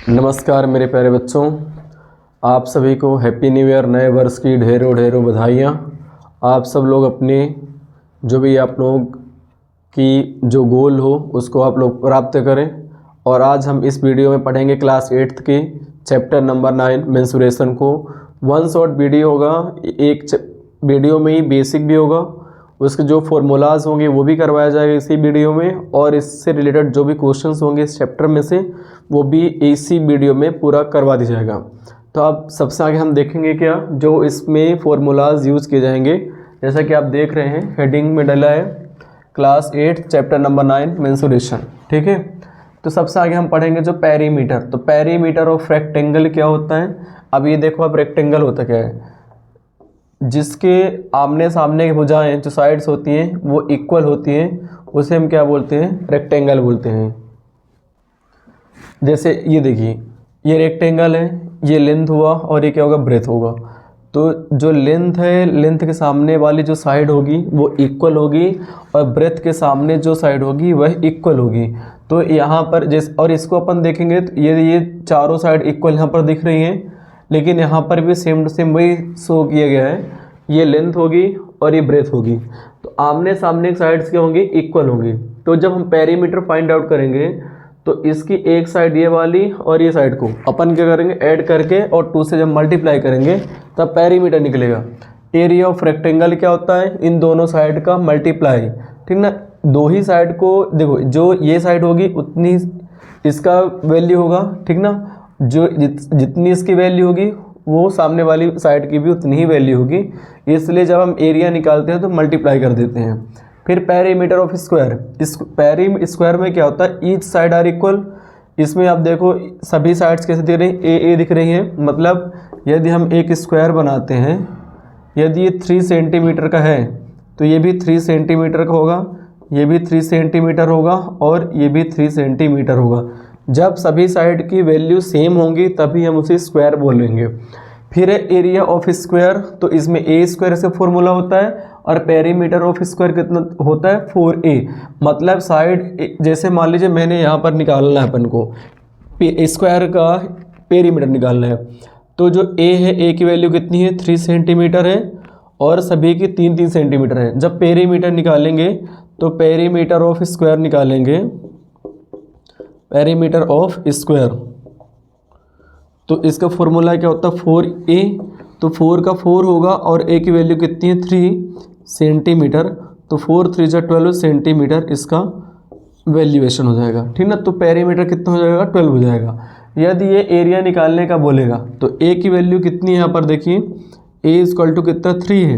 नमस्कार मेरे प्यारे बच्चों, आप सभी को हैप्पी न्यू ईयर, नए वर्ष की ढेरों ढेरों बधाइयाँ। आप सब लोग अपने जो भी आप लोग की जो गोल हो उसको आप लोग प्राप्त करें। और आज हम इस वीडियो में पढ़ेंगे क्लास 8th के चैप्टर नंबर 9 मेंसुरेशन को। वन शॉट वीडियो होगा, एक वीडियो में ही बेसिक भी होगा, उसके जो फॉर्मूलाज होंगे वो भी करवाया जाएगा इसी वीडियो में, और इससे रिलेटेड जो भी क्वेश्चंस होंगे इस चैप्टर में से वो भी इसी वीडियो में पूरा करवा दिया जाएगा। तो अब सबसे आगे हम देखेंगे क्या जो इसमें फॉर्मूलाज यूज़ किए जाएंगे। जैसा कि आप देख रहे हैं हेडिंग में डला है क्लास 8 चैप्टर नंबर 9 मेंसुरेशन, ठीक है। तो सबसे आगे हम पढ़ेंगे जो पेरीमीटर। तो पेरीमीटर ऑफ रेक्टेंगल क्या होता है। अब ये देखो, अब रेक्टेंगल होता क्या है, जिसके आमने सामने की भुजाएं जो साइड्स होती हैं वो इक्वल होती हैं, उसे हम क्या बोलते हैं, रेक्टेंगल बोलते हैं। जैसे ये देखिए, ये रेक्टेंगल है, ये लेंथ हुआ और ये क्या होगा, ब्रेथ होगा। तो जो लेंथ है, लेंथ के सामने वाली जो साइड होगी वो इक्वल होगी, और ब्रेथ के सामने जो साइड होगी वह इक्वल होगी। तो यहाँ पर जैसे, और इसको अपन देखेंगे तो ये चारों साइड इक्वल यहाँ पर दिख रही हैं, लेकिन यहाँ पर भी सेम टू सेम वही शो किया गया है। ये लेंथ होगी और ये ब्रेथ होगी, तो आमने सामने की साइड्स क्या होंगी, इक्वल होंगी। तो जब हम पेरीमीटर फाइंड आउट करेंगे तो इसकी एक साइड ये वाली और ये साइड को अपन क्या करेंगे, ऐड करके और 2 से जब मल्टीप्लाई करेंगे तब पेरीमीटर निकलेगा। एरिया ऑफ रेक्टेंगल क्या होता है, इन दोनों साइड का मल्टीप्लाई, ठीक ना। दो ही साइड को देखो, जो ये साइड होगी उतनी इसका वैल्यू होगा, ठीक ना। जो जितनी इसकी वैल्यू होगी वो सामने वाली साइड की भी उतनी ही वैल्यू होगी। इसलिए जब हम एरिया निकालते हैं तो मल्टीप्लाई कर देते हैं। फिर पेरीमीटर ऑफ स्क्वायर, इस पेरी स्क्वायर में क्या होता है, ईच साइड आर इक्वल। इसमें आप देखो सभी साइड्स कैसे दिख रही हैं, ए दिख रही हैं। मतलब यदि हम एक स्क्वायर बनाते हैं, यदि ये 3 सेंटीमीटर का है तो ये भी 3 सेंटीमीटर का होगा, ये भी 3 सेंटीमीटर होगा और ये भी 3 सेंटीमीटर होगा। जब सभी साइड की वैल्यू सेम होंगी तभी हम उसे स्क्वायर बोलेंगे। फिर है एरिया ऑफ स्क्वायर, तो इसमें ए स्क्वायर से फॉर्मूला होता है, और पेरीमीटर ऑफ स्क्वायर कितना होता है, 4a। मतलब साइड, जैसे मान लीजिए मैंने यहाँ पर निकालना है अपन को स्क्वायर का पेरीमीटर निकालना है, तो जो a है, a की वैल्यू कितनी है, 3 सेंटीमीटर है, और सभी की 3-3 सेंटीमीटर है। जब पेरीमीटर निकालेंगे तो पेरीमीटर ऑफ स्क्वायर निकालेंगे, पेरीमीटर ऑफ स्क्वायर, तो इसका फॉर्मूला क्या होता है, 4a। तो 4 का 4 होगा और a की वैल्यू कितनी है, 3 सेंटीमीटर, तो 4 3 जा 12 सेंटीमीटर इसका वैल्यूएशन हो जाएगा, ठीक ना। तो पेरीमीटर कितना हो जाएगा, 12 हो जाएगा। यदि ये एरिया निकालने का बोलेगा तो a की वैल्यू कितनी है, यहाँ पर देखिए a इक्वल टू कितना, 3 है।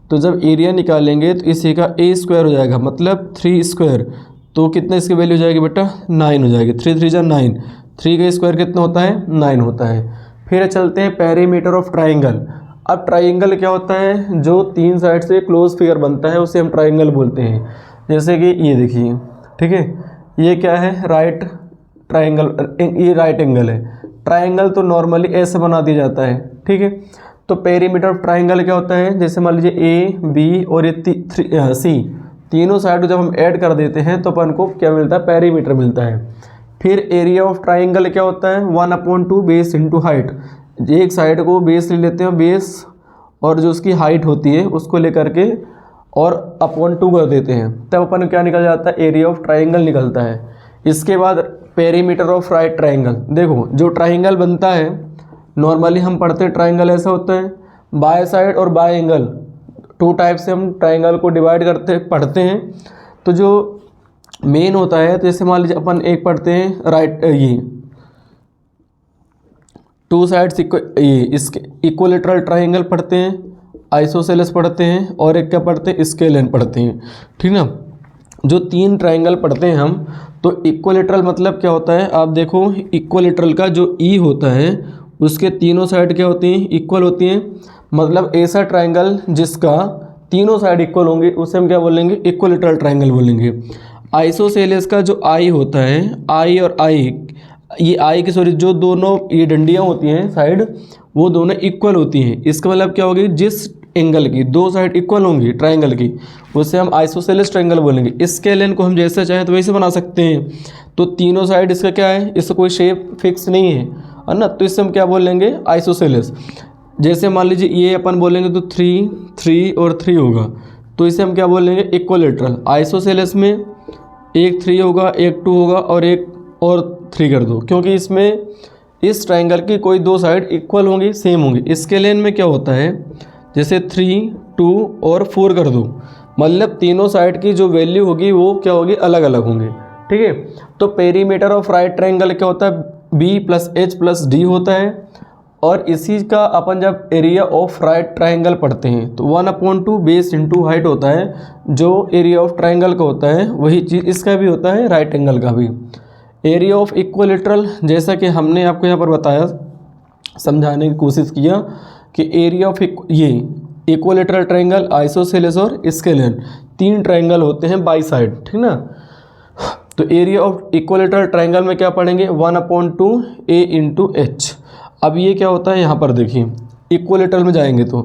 तो जब एरिया निकालेंगे तो इसी का a स्क्वायर हो जाएगा, मतलब 3 स्क्वायर, तो कितना इसकी वैल्यू हो जाएगी बेटा, 9 हो जाएगी। 3 3 जा 9, 3 का स्क्वायर कितना होता है, 9 होता है। फिर चलते हैं पेरीमीटर ऑफ ट्राइंगल। अब ट्राइंगल क्या होता है, जो 3 साइड से क्लोज फिगर बनता है उसे हम ट्राइंगल बोलते हैं। जैसे कि ये देखिए, ठीक है, ये क्या है, राइट ट्राइंगल, ये राइट एंगल है। ट्राइंगल तो नॉर्मली ऐसे बना दिया जाता है, ठीक है। तो पेरीमीटर ऑफ ट्राइंगल क्या होता है, जैसे मान लीजिए ए बी और ये सी, तीनों साइड जब हम ऐड कर देते हैं तो अपन को क्या मिलता है, पेरीमीटर मिलता है। फिर एरिया ऑफ ट्राइंगल क्या होता है, 1/2 बेस इंटू हाइट। एक साइड को बेस ले लेते हैं, बेस और जो उसकी हाइट होती है उसको लेकर के और अपॉन 2 कर देते हैं, तब अपन क्या निकल जाता है, एरिया ऑफ ट्राइंगल निकलता है। इसके बाद पेरीमीटर ऑफ राइट ट्राइंगल। देखो जो ट्राइंगल बनता है, नॉर्मली हम पढ़ते हैं ट्राइंगल ऐसा होता है, बाय साइड और बाय एंगल, 2 टाइप से हम ट्राइंगल को डिवाइड करते पढ़ते हैं। तो जो मेन होता है, तो जैसे मान लीजिए अपन एक पढ़ते हैं राइट, ये 2 साइड्स ये इसके इक्विलेटरल ट्राइंगल पढ़ते हैं, आइसोसेलेस पढ़ते हैं, और एक क्या पढ़ते हैं, स्केलेन पढ़ते हैं, ठीक ना। जो 3 ट्राइंगल पढ़ते हैं हम, तो इक्विलेटरल मतलब क्या होता है, आप देखो इक्विलेटरल का जो ई होता है उसके तीनों साइड क्या होती हैं, इक्वल होती हैं। मतलब ऐसा ट्राइंगल जिसका तीनों साइड इक्वल होंगे उसे हम क्या बोलेंगे, इक्विलेटरल ट्राइंगल बोलेंगे। आइसोसेलेस का जो आई होता है, आई और आई, ये आई की सॉरी जो दोनों ये डंडियाँ होती हैं साइड, वो दोनों इक्वल होती हैं। इसका मतलब क्या होगी, जिस एंगल की 2 साइड इक्वल होंगी ट्राइंगल की, उसे हम आइसोसेलेस ट्राइंगल बोलेंगे। स्केलेन को हम जैसे चाहें तो वैसे बना सकते हैं। तो तीनों साइड इसका क्या है, इसका कोई शेप फिक्स नहीं है ना, तो इससे हम क्या बोलेंगे, आइसोसेलेस। जैसे मान लीजिए ये अपन बोलेंगे तो 3 3 और 3 होगा, तो इसे हम क्या बोलेंगे, इक्वलेटरल। आइसोसेलेस में एक 3 होगा, एक 2 होगा और एक और 3 कर दो, क्योंकि इसमें इस ट्रायंगल की कोई दो साइड इक्वल होंगी, सेम होंगी। इसके लेन में क्या होता है, जैसे 3 2 और 4 कर दो, मतलब तीनों साइड की जो वैल्यू होगी वो क्या होगी, अलग अलग होंगे, ठीक है। तो पेरीमीटर ऑफ राइट ट्रायंगल क्या होता है, B plus H plus D होता है। और इसी का अपन जब एरिया ऑफ राइट ट्रायंगल पढ़ते हैं तो 1/2 बेस इंटू हाइट होता है, जो एरिया ऑफ ट्रायंगल का होता है वही चीज़ इसका भी होता है, राइट एंगल का भी। एरिया ऑफ इक्विलेटरल, जैसा कि हमने आपको यहाँ पर बताया, समझाने की कोशिश किया कि एरिया ऑफ ये इक्विलेटरल ट्रायंगल, आइसोसेलेस और स्केलेन, 3 ट्रायंगल होते हैं बाई साइड, ठीक ना। तो एरिया ऑफ इक्विलेटरल ट्रायंगल में क्या पढ़ेंगे, 1/2 ए इंटू एच। अब ये क्या होता है, यहाँ पर देखिए इक्विलेटरल में जाएंगे तो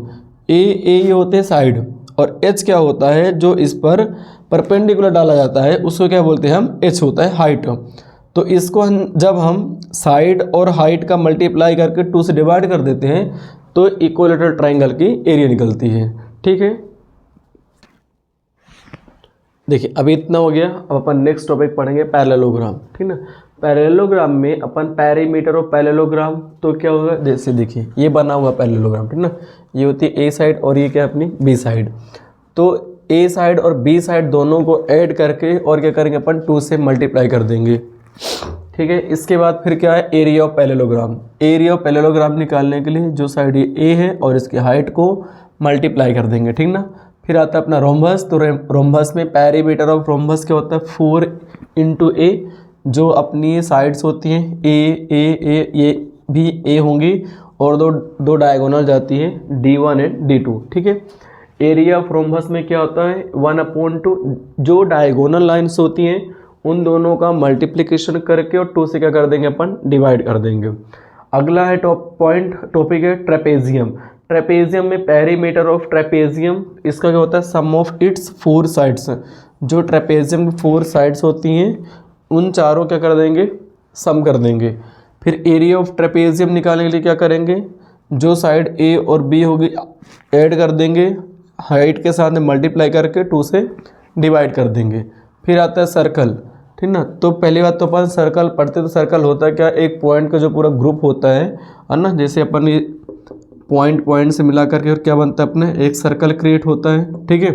ए ये होते हैं साइड, और एच क्या होता है, जो इस पर परपेंडिकुलर डाला जाता है उसको क्या बोलते हैं हम, एच होता है हाइट। तो इसको जब हम साइड और हाइट का मल्टीप्लाई करके 2 से डिवाइड कर देते हैं तो इक्विलेटरल ट्रायंगल की एरिया निकलती है, ठीक है। देखिए अभी इतना हो गया, अब अपन नेक्स्ट टॉपिक पढ़ेंगे पैरेललोग्राम, ठीक ना। पैरेललोग्राम में अपन पेरीमीटर ऑफ पैरेललोग्राम, तो क्या होगा, जैसे देखिए ये बना हुआ पैरेललोग्राम, ठीक ना, ये होती है ए साइड और ये क्या अपनी बी साइड। तो ए साइड और बी साइड दोनों को ऐड करके और क्या करेंगे अपन, 2 से मल्टीप्लाई कर देंगे, ठीक है। इसके बाद फिर क्या है, area of parallelogram. Area of parallelogram निकालने के लिए जो साइड ये ए है और इसकी हाइट को मल्टीप्लाई कर देंगे, ठीक ना। फिर आता है अपना रोम्बस, तो रोम्बस में पेरीमीटर ऑफ रोम्बस क्या होता है, 4 इंटू ए, जो अपनी साइड्स होती हैं ए ये भी ए होंगी और दो डायगोनल जाती है D1 एंड D2, ठीक है। एरिया ऑफ रोम्बस में क्या होता है, 1/2, जो डायगोनल लाइन्स होती हैं उन दोनों का मल्टीप्लिकेशन करके और 2 से क्या कर देंगे अपन, डिवाइड कर देंगे। अगला है टॉपिक है ट्रेपेजियम। ट्रेपेजियम में पेरीमीटर ऑफ ट्रेपेजियम, इसका क्या होता है, सम ऑफ इट्स 4 साइड्स। जो ट्रेपेजियम की 4 साइड्स होती हैं उन चारों क्या कर देंगे, सम कर देंगे। फिर एरिया ऑफ ट्रेपेजियम निकालने के लिए क्या करेंगे, जो साइड ए और बी होगी ऐड कर देंगे, हाइट के साथ मल्टीप्लाई करके 2 से डिवाइड कर देंगे। फिर आता है सर्कल, ठीक ना। तो पहली बात तो अपन सर्कल पढ़ते, तो सर्कल होता है क्या, एक पॉइंट का जो पूरा ग्रुप होता है ना, जैसे अपन ये पॉइंट से मिला करके और क्या बनता है अपने, एक सर्कल क्रिएट होता है, ठीक है।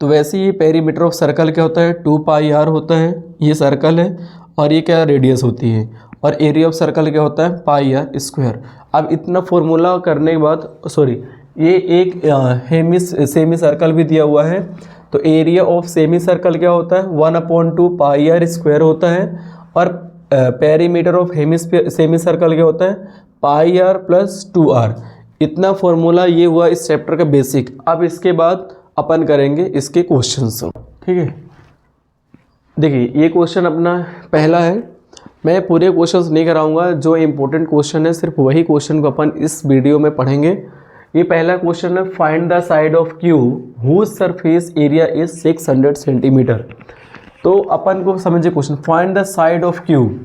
तो वैसे ही पेरीमीटर ऑफ सर्कल क्या होता है, 2πr होता है, ये सर्कल है और ये क्या रेडियस होती है, और एरिया ऑफ सर्कल क्या होता है, πr²। अब इतना फॉर्मूला करने के बाद, सॉरी, ये एक सेमी सर्कल भी दिया हुआ है, तो एरिया ऑफ सेमी सर्कल क्या होता है, 1/2 πr² होता है, और पेरीमीटर ऑफ सेमी सर्कल क्या होता है, πr + 2r। इतना फॉर्मूला ये हुआ इस चैप्टर का बेसिक। अब इसके बाद अपन करेंगे इसके क्वेश्चंस, ठीक है। देखिए ये क्वेश्चन अपना पहला है, मैं पूरे क्वेश्चंस नहीं कराऊंगा, जो इम्पोर्टेंट क्वेश्चन है सिर्फ वही क्वेश्चन को अपन इस वीडियो में पढ़ेंगे। ये पहला क्वेश्चन है, find the side of cube whose surface area is 600 centimetre. तो अपन को समझिए question, find the side of cube,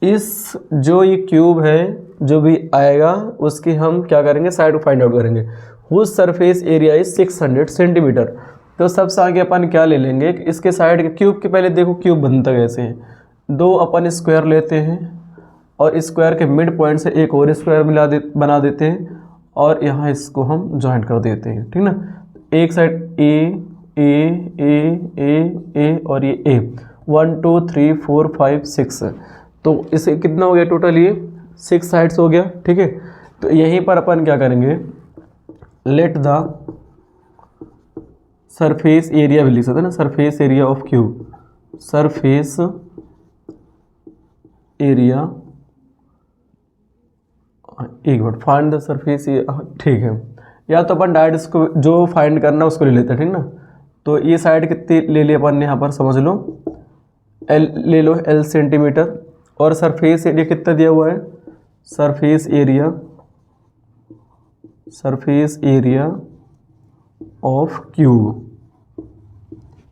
इस जो ये क्यूब है जो भी आएगा उसकी हम क्या करेंगे, साइड को फाइंड आउट करेंगे। Whose surface area is 600 centimetre. तो सबसे आगे अपन क्या ले लेंगे, इसके साइड के क्यूब के, पहले देखो क्यूब बनता कैसे है, 2 अपन स्क्वायर लेते हैं और स्क्वायर के मिड पॉइंट से एक और स्क्वायर बना देते हैं और यहाँ इसको हम ज्वाइंट कर देते हैं, ठीक ना। एक साइड ए ए ए ए ए और ये ए, 1 2 3 4 5 6, तो इसे कितना हो गया टोटल, ये 6 साइड्स हो गया, ठीक है। तो यहीं पर अपन क्या करेंगे, लेट द सरफेस एरिया भी लिख सकते हैं ना, surface area of cube, surface area, एक मिनट, फाइंड द सरफेस, ठीक है। या तो अपन डायरेक्ट इसको जो फाइंड करना उसको ले लेते हैं, ठीक ना। तो ये साइड कितनी ले ली अपन ने, यहाँ पर समझ लो L ले लो, L सेंटीमीटर, और सरफेस एरिया कितना दिया हुआ है, surface area of cube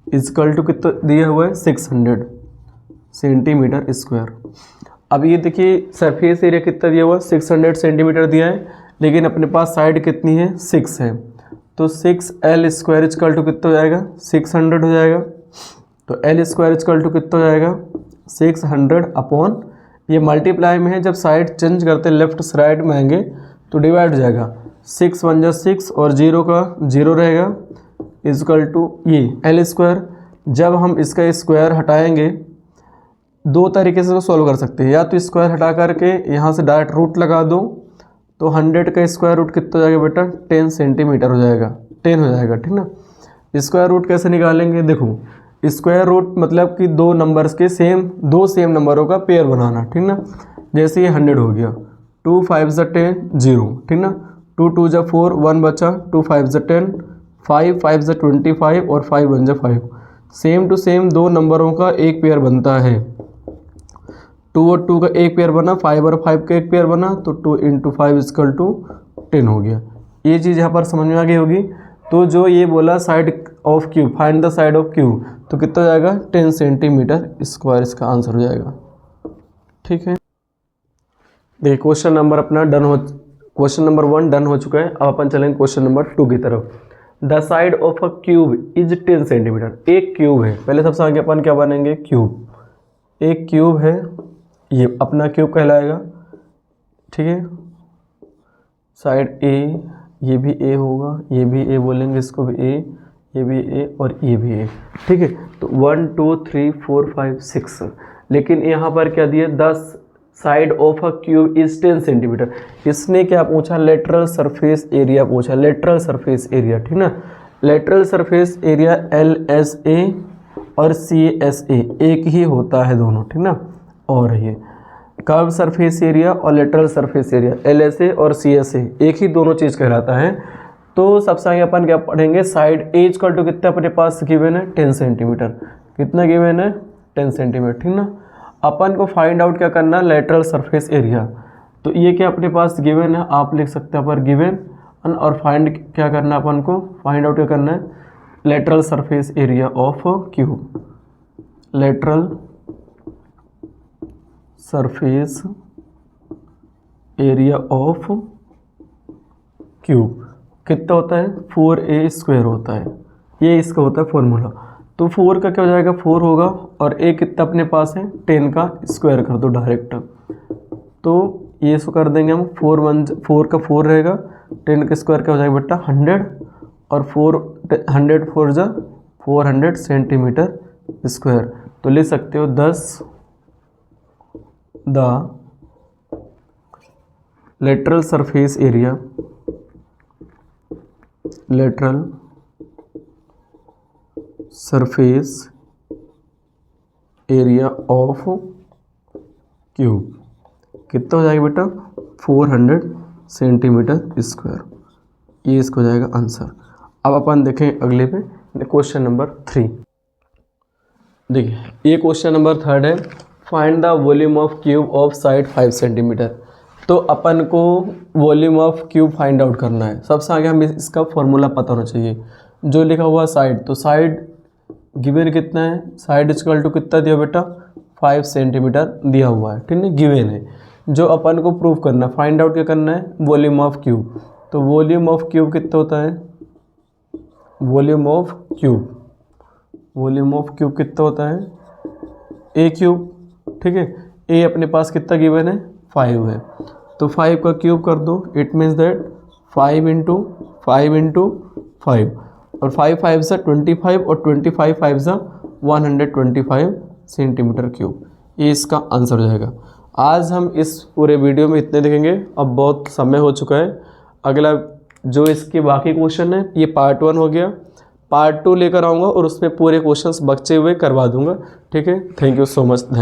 equal to कितना दिया हुआ है, 600, सेंटीमीटर स्क्वायर। अब ये देखिए सरफेस एरिया कितना दिया हुआ, 600 सेंटीमीटर दिया है, लेकिन अपने पास साइड कितनी है, 6 है। तो 6L स्क्वायर इक्वल टू कितना हो जाएगा, 600 हो जाएगा। तो L स्क्वायर इक्वल टू कितना हो जाएगा, 600 अपॉन, ये मल्टीप्लाई में है, जब साइड चेंज करते हैं लेफ्ट साइड में आएंगे तो डिवाइड हो जाएगा, 6 1 जा 6 और 0 का 0 रहेगा, इक्वल टू ये L स्क्वायर। जब हम इसका स्क्वायर हटाएंगे, दो तरीके से सॉल्व कर सकते हैं, या तो स्क्वायर हटा करके यहाँ से डायरेक्ट रूट लगा दो, तो 100 का स्क्वायर रूट कितना हो जाएगा बेटा, 10 सेंटीमीटर हो जाएगा, 10 हो जाएगा, ठीक ना। स्क्वायर रूट कैसे निकालेंगे, देखो स्क्वायर रूट मतलब कि दो नंबर्स के दो सेम नंबरों का पेयर बनाना, ठीक ना। जैसे ये 100 हो गया, 2 5 जा 10 0, ठीक ना, 2 2 जा 4 1 बचा, 2 5 जा 10, 5 5 जा 25 और 5 1 जा 5। सेम टू सेम दो नंबरों का एक पेयर बनता है, 2 और 2 का एक पेयर बना, 5 और 5 का एक पेयर बना, तो 2 × 5 इक्वल टू 10 हो गया। ये चीज़ यहाँ पर समझ में आ गई होगी। तो जो ये बोला side of cube, find the side of cube, तो कितना हो जाएगा, 10 सेंटीमीटर स्क्वायर इसका आंसर हो जाएगा, ठीक है। देखिए क्वेश्चन नंबर अपना डन हो, क्वेश्चन नंबर 1 डन हो चुका है। अब अपन चलेंगे क्वेश्चन नंबर 2 की तरफ। The side of a cube is 10 centimetre. एक क्यूब है, पहले सबसे आगे अपन क्या बनेंगे, क्यूब। एक क्यूब है, ये अपना क्यूब कहलाएगा, ठीक है। साइड ए, ये भी ए होगा, ये भी ए बोलेंगे इसको भी ए, ये भी ए और ये भी ए, ठीक है। तो 1 2 3 4 5 6, लेकिन यहाँ पर क्या दिया, 10 side of a cube is 10 centimetre. इसने क्या पूछा, लेटरल सरफेस एरिया पूछा, लेटरल सरफेस एरिया, ठीक ना। लेटरल सरफेस एरिया LSA और CSA एक ही होता है दोनों, ठीक ना। और ये कर्व सरफेस एरिया और लेटरल सरफेस एरिया LSA और CSA एक ही दोनों चीज़ कहलाता है। तो सबसे आगे अपन क्या पढ़ेंगे, साइड ए इक्वल टू कितना अपने पास गिवन है, 10 सेंटीमीटर। कितना गिवन है, 10 सेंटीमीटर, ठीक ना। अपन को फाइंड आउट क्या करना, लेटरल सरफेस एरिया। तो ये क्या अपने पास गिवन है, आप लिख सकते हैं पर गिवन, और फाइंड क्या करना अपन को, फाइंड आउट क्या करना है, lateral surface area of cube. Lateral surface area of cube कितना होता है, 4A स्क्वायर होता है, ये इसका होता है फॉर्मूला। तो 4 का क्या हो जाएगा, 4 होगा, और A कितना अपने पास है, 10 का स्क्वायर कर दो डायरेक्ट। तो ये इसको कर देंगे हम, 4 का 4 रहेगा, 10 का स्क्वायर क्या हो जाएगा बेटा, 100, और 100 4 जा 400 सेंटीमीटर स्क्वायर। तो लिख सकते हो 10 the lateral surface area, lateral surface area of cube कितना हो जाएगा बेटा, 400 सेंटीमीटर स्क्वायर। ये इसको हो जाएगा आंसर। अब अपन देखें अगले पे, क्वेश्चन नंबर 3। देखिए ये क्वेश्चन नंबर 3 है, find the volume of cube of side 5 centimetre. तो अपन को volume of cube find out करना है। सबसे आगे हमें इसका फॉर्मूला पता होना चाहिए। जो लिखा हुआ साइड, तो साइड गिवन कितना है, साइड इक्वल टू कितना दिया बेटा, 5 सेंटीमीटर दिया हुआ है, ठीक है, गिवन है। जो अपन को प्रूव करना, फाइंड आउट क्या करना है, वॉल्यूम ऑफ क्यूब। तो वॉल्यूम ऑफ क्यूब कितना होता है, volume of cube, volume of cube कितना होता है, ए क्यूब, ठीक है। ए अपने पास कितना गिवन है, 5 है, तो 5 का क्यूब कर दो, इट मीन्स दैट 5 × 5 × 5, और 5 5 से 25 और 25 5 से 125 सेंटीमीटर क्यूब। ये इसका आंसर हो जाएगा। आज हम इस पूरे वीडियो में इतने देखेंगे, अब बहुत समय हो चुका है। अगला जो इसके बाकी क्वेश्चन है, ये पार्ट 1 हो गया, पार्ट 2 लेकर आऊँगा और उसमें पूरे क्वेश्चंस बचे हुए करवा दूँगा, ठीक है। Thank you so much.